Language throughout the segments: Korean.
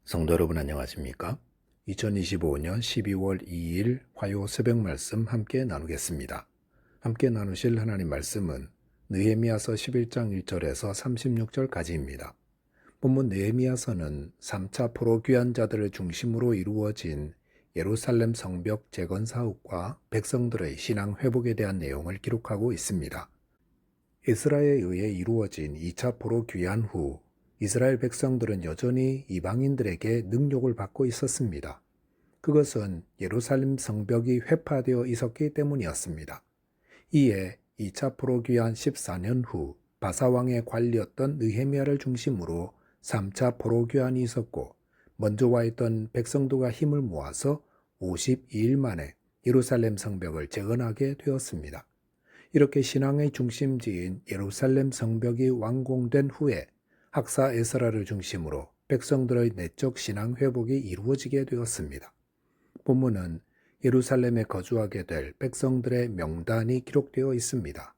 성도 여러분 안녕하십니까? 2025년 12월 2일 화요 새벽 말씀 함께 나누겠습니다. 함께 나누실 하나님 말씀은 느헤미야서 11장 1절에서 36절까지입니다. 본문 느헤미야서는 3차 포로 귀환 자들을 중심으로 이루어진 예루살렘 성벽 재건 사업과 백성들의 신앙 회복에 대한 내용을 기록하고 있습니다. 에스라에 의해 이루어진 2차 포로 귀환 후 이스라엘 백성들은 여전히 이방인들에게 능욕을 받고 있었습니다. 그것은 예루살렘 성벽이 회파되어 있었기 때문이었습니다. 이에 2차 포로 귀환 14년 후 바사왕의 관리였던 느헤미야를 중심으로 3차 포로 귀환이 있었고 먼저 와 있던 백성도가 힘을 모아서 52일 만에 예루살렘 성벽을 재건하게 되었습니다. 이렇게 신앙의 중심지인 예루살렘 성벽이 완공된 후에 학사 에스라를 중심으로 백성들의 내적 신앙 회복이 이루어지게 되었습니다. 본문은 예루살렘에 거주하게 될 백성들의 명단이 기록되어 있습니다.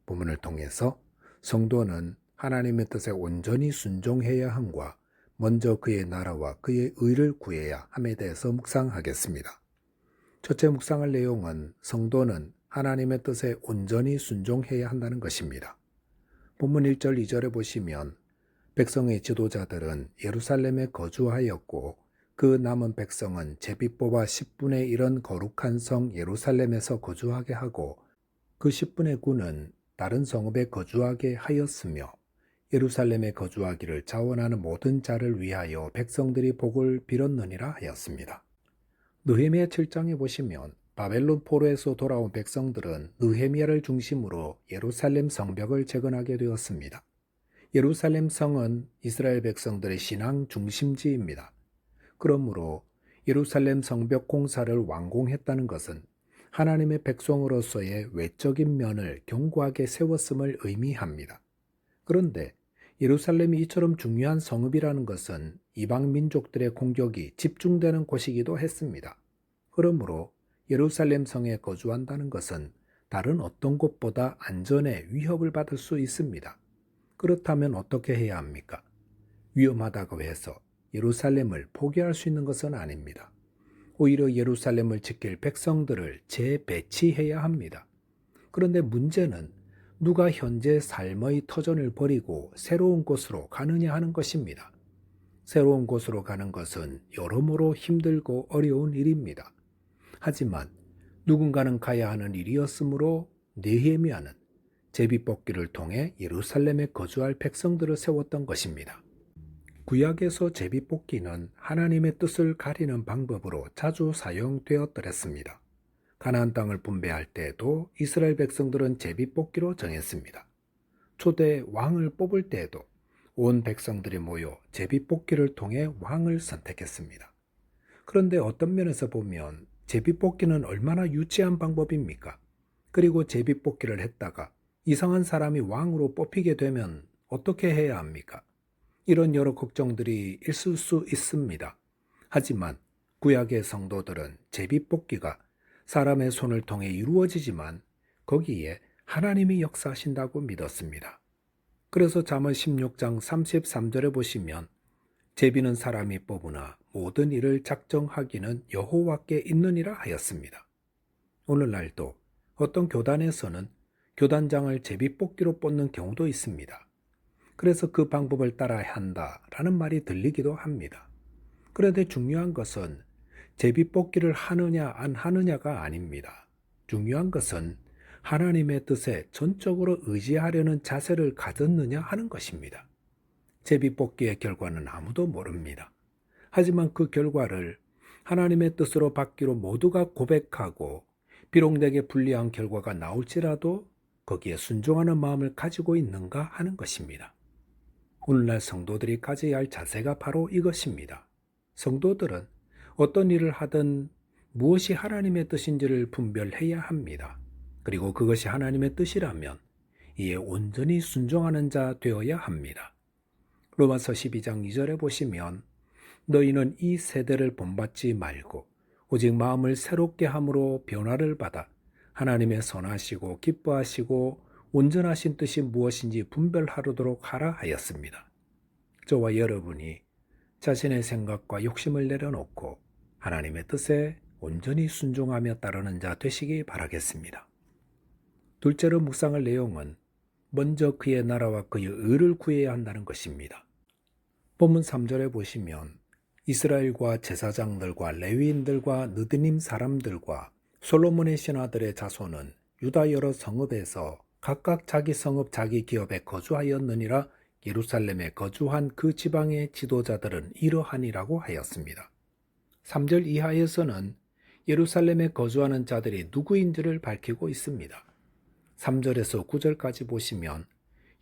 본문을 통해서 성도는 하나님의 뜻에 온전히 순종해야 함과 먼저 그의 나라와 그의 의를 구해야 함에 대해서 묵상하겠습니다. 첫째 묵상할 내용은 성도는 하나님의 뜻에 온전히 순종해야 한다는 것입니다. 본문 1절 2절에 보시면 백성의 지도자들은 예루살렘에 거주하였고 그 남은 백성은 제비 뽑아 10분의 1은 거룩한 성 예루살렘에서 거주하게 하고 그 10분의 9는 다른 성읍에 거주하게 하였으며 예루살렘에 거주하기를 자원하는 모든 자를 위하여 백성들이 복을 빌었느니라 하였습니다. 느헤미야 7장에 보시면 바벨론 포로에서 돌아온 백성들은 느헤미야를 중심으로 예루살렘 성벽을 재건하게 되었습니다. 예루살렘 성은 이스라엘 백성들의 신앙 중심지입니다. 그러므로 예루살렘 성벽 공사를 완공했다는 것은 하나님의 백성으로서의 외적인 면을 견고하게 세웠음을 의미합니다. 그런데 예루살렘이 이처럼 중요한 성읍이라는 것은 이방 민족들의 공격이 집중되는 곳이기도 했습니다. 그러므로 예루살렘 성에 거주한다는 것은 다른 어떤 곳보다 안전에 위협을 받을 수 있습니다. 그렇다면 어떻게 해야 합니까? 위험하다고 해서 예루살렘을 포기할 수 있는 것은 아닙니다. 오히려 예루살렘을 지킬 백성들을 재배치해야 합니다. 그런데 문제는 누가 현재 삶의 터전을 버리고 새로운 곳으로 가느냐 하는 것입니다. 새로운 곳으로 가는 것은 여러모로 힘들고 어려운 일입니다. 하지만 누군가는 가야 하는 일이었으므로 느헤미야는 제비뽑기를 통해 예루살렘에 거주할 백성들을 세웠던 것입니다. 구약에서 제비뽑기는 하나님의 뜻을 가리는 방법으로 자주 사용되었더랬습니다. 가나안 땅을 분배할 때에도 이스라엘 백성들은 제비뽑기로 정했습니다. 초대 왕을 뽑을 때에도 온 백성들이 모여 제비뽑기를 통해 왕을 선택했습니다. 그런데 어떤 면에서 보면 제비뽑기는 얼마나 유치한 방법입니까? 그리고 제비뽑기를 했다가 이상한 사람이 왕으로 뽑히게 되면 어떻게 해야 합니까? 이런 여러 걱정들이 있을 수 있습니다. 하지만 구약의 성도들은 제비뽑기가 사람의 손을 통해 이루어지지만 거기에 하나님이 역사하신다고 믿었습니다. 그래서 잠언 16장 33절에 보시면 제비는 사람이 뽑으나 모든 일을 작정하기는 여호와께 있느니라 하였습니다. 오늘날도 어떤 교단에서는 교단장을 제비뽑기로 뽑는 경우도 있습니다. 그래서 그 방법을 따라야 한다라는 말이 들리기도 합니다. 그런데 중요한 것은 제비뽑기를 하느냐 안 하느냐가 아닙니다. 중요한 것은 하나님의 뜻에 전적으로 의지하려는 자세를 가졌느냐 하는 것입니다. 제비뽑기의 결과는 아무도 모릅니다. 하지만 그 결과를 하나님의 뜻으로 받기로 모두가 고백하고 비록 내게 불리한 결과가 나올지라도 거기에 순종하는 마음을 가지고 있는가 하는 것입니다. 오늘날 성도들이 가져야 할 자세가 바로 이것입니다. 성도들은 어떤 일을 하든 무엇이 하나님의 뜻인지를 분별해야 합니다. 그리고 그것이 하나님의 뜻이라면 이에 온전히 순종하는 자 되어야 합니다. 로마서 12장 2절에 보시면 너희는 이 세대를 본받지 말고 오직 마음을 새롭게 함으로 변화를 받아 하나님의 선하시고 기뻐하시고 온전하신 뜻이 무엇인지 분별하도록 하라 하였습니다. 저와 여러분이 자신의 생각과 욕심을 내려놓고 하나님의 뜻에 온전히 순종하며 따르는 자 되시기 바라겠습니다. 둘째로 묵상할 내용은 먼저 그의 나라와 그의 의를 구해야 한다는 것입니다. 본문 3절에 보시면 이스라엘과 제사장들과 레위인들과 느드님 사람들과 솔로몬의 신하들의 자손은 유다 여러 성읍에서 각각 자기 성읍 자기 기업에 거주하였느니라. 예루살렘에 거주한 그 지방의 지도자들은 이러하니라고 하였습니다. 3절 이하에서는 예루살렘에 거주하는 자들이 누구인지를 밝히고 있습니다. 3절에서 9절까지 보시면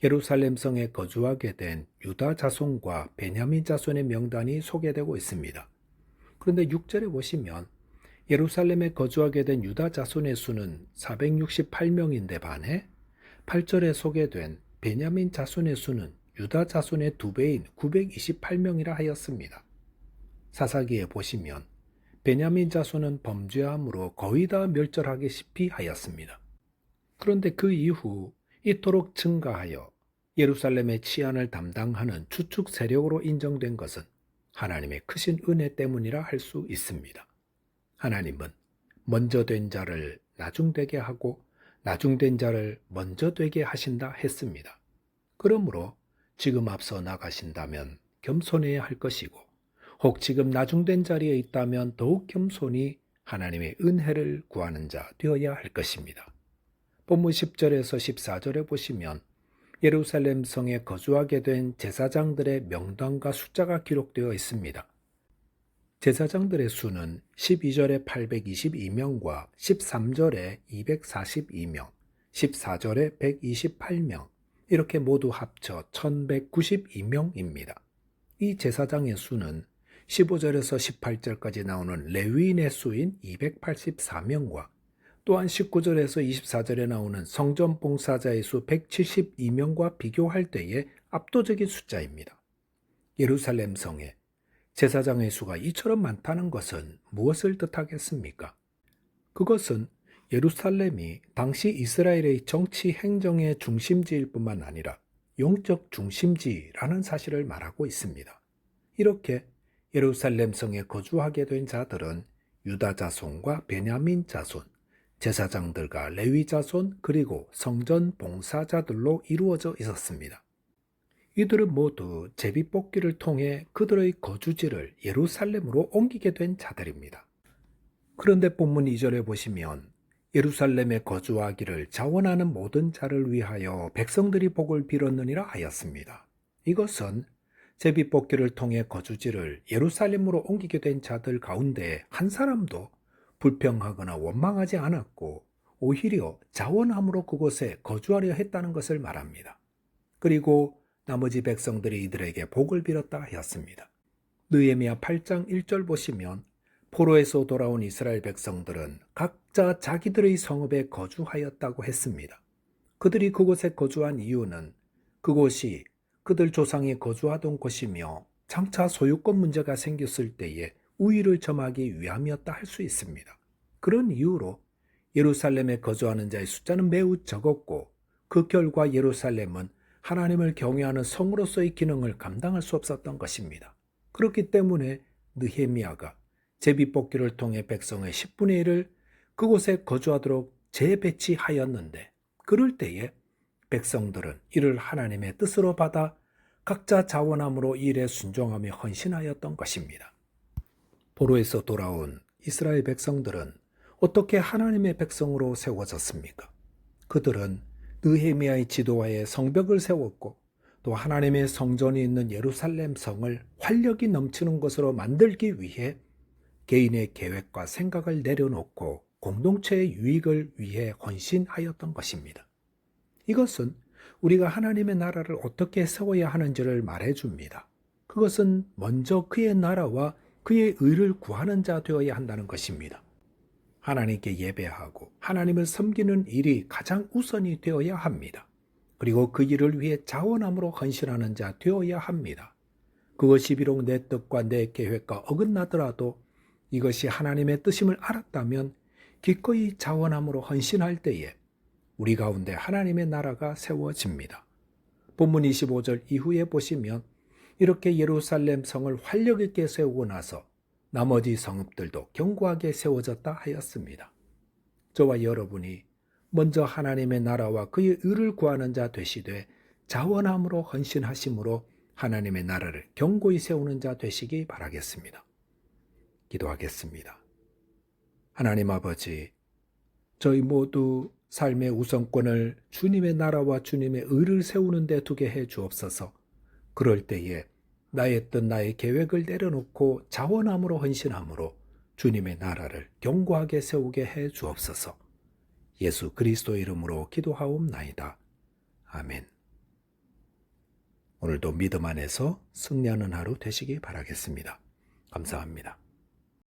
예루살렘 성에 거주하게 된 유다 자손과 베냐민 자손의 명단이 소개되고 있습니다. 그런데 6절에 보시면 예루살렘에 거주하게 된 유다 자손의 수는 468명인데 반해 8절에 소개된 베냐민 자손의 수는 유다 자손의 2배인 928명이라 하였습니다. 사사기에 보시면 베냐민 자손은 범죄함으로 거의 다 멸절하기시피 하였습니다. 그런데 그 이후 이토록 증가하여 예루살렘의 치안을 담당하는 주축 세력으로 인정된 것은 하나님의 크신 은혜 때문이라 할 수 있습니다. 하나님은 먼저 된 자를 나중되게 하고 나중된 자를 먼저 되게 하신다 했습니다. 그러므로 지금 앞서 나가신다면 겸손해야 할 것이고 혹 지금 나중된 자리에 있다면 더욱 겸손히 하나님의 은혜를 구하는 자 되어야 할 것입니다. 본문 10절에서 14절에 보시면 예루살렘 성에 거주하게 된 제사장들의 명단과 숫자가 기록되어 있습니다. 제사장들의 수는 12절에 822명과 13절에 242명, 14절에 128명, 이렇게 모두 합쳐 1192명입니다. 이 제사장의 수는 15절에서 18절까지 나오는 레위인의 수인 284명과 또한 19절에서 24절에 나오는 성전 봉사자의 수 172명과 비교할 때의 압도적인 숫자입니다. 예루살렘 성에 제사장의 수가 이처럼 많다는 것은 무엇을 뜻하겠습니까? 그것은 예루살렘이 당시 이스라엘의 정치 행정의 중심지일 뿐만 아니라 영적 중심지라는 사실을 말하고 있습니다. 이렇게 예루살렘 성에 거주하게 된 자들은 유다 자손과 베냐민 자손, 제사장들과 레위 자손 그리고 성전 봉사자들로 이루어져 있었습니다. 이들은 모두 제비뽑기를 통해 그들의 거주지를 예루살렘으로 옮기게 된 자들입니다. 그런데 본문 2절에 보시면 예루살렘에 거주하기를 자원하는 모든 자를 위하여 백성들이 복을 빌었느니라 하였습니다. 이것은 제비뽑기를 통해 거주지를 예루살렘으로 옮기게 된 자들 가운데 한 사람도 불평하거나 원망하지 않았고 오히려 자원함으로 그곳에 거주하려 했다는 것을 말합니다. 그리고 나머지 백성들이 이들에게 복을 빌었다 하였습니다. 느헤미야 8장 1절 보시면 포로에서 돌아온 이스라엘 백성들은 각자 자기들의 성읍에 거주하였다고 했습니다. 그들이 그곳에 거주한 이유는 그곳이 그들 조상이 거주하던 곳이며 장차 소유권 문제가 생겼을 때에 우위를 점하기 위함이었다 할 수 있습니다. 그런 이유로 예루살렘에 거주하는 자의 숫자는 매우 적었고 그 결과 예루살렘은 하나님을 경외하는 성으로서의 기능을 감당할 수 없었던 것입니다. 그렇기 때문에 느헤미야가 제비뽑기를 통해 백성의 10분의 1을 그곳에 거주하도록 재배치하였는데 그럴 때에 백성들은 이를 하나님의 뜻으로 받아 각자 자원함으로 이 일에 순종하며 헌신하였던 것입니다. 포로에서 돌아온 이스라엘 백성들은 어떻게 하나님의 백성으로 세워졌습니까? 그들은 느헤미야의 지도하에 성벽을 세웠고 또 하나님의 성전이 있는 예루살렘 성을 활력이 넘치는 것으로 만들기 위해 개인의 계획과 생각을 내려놓고 공동체의 유익을 위해 헌신하였던 것입니다. 이것은 우리가 하나님의 나라를 어떻게 세워야 하는지를 말해줍니다. 그것은 먼저 그의 나라와 그의 의를 구하는 자 되어야 한다는 것입니다. 하나님께 예배하고 하나님을 섬기는 일이 가장 우선이 되어야 합니다. 그리고 그 일을 위해 자원함으로 헌신하는 자 되어야 합니다. 그것이 비록 내 뜻과 내 계획과 어긋나더라도 이것이 하나님의 뜻임을 알았다면 기꺼이 자원함으로 헌신할 때에 우리 가운데 하나님의 나라가 세워집니다. 본문 25절 이후에 보시면 이렇게 예루살렘 성을 활력 있게 세우고 나서 나머지 성읍들도 견고하게 세워졌다 하였습니다. 저와 여러분이 먼저 하나님의 나라와 그의 의를 구하는 자 되시되 자원함으로 헌신하심으로 하나님의 나라를 견고히 세우는 자 되시기 바라겠습니다. 기도하겠습니다. 하나님 아버지, 저희 모두 삶의 우선권을 주님의 나라와 주님의 의를 세우는 데 두게 해 주옵소서. 그럴 때에 나의 뜻, 나의 계획을 내려놓고 자원함으로 헌신함으로 주님의 나라를 견고하게 세우게 해 주옵소서. 예수 그리스도의 이름으로 기도하옵나이다. 아멘. 오늘도 믿음 안에서 승리하는 하루 되시기 바라겠습니다. 감사합니다.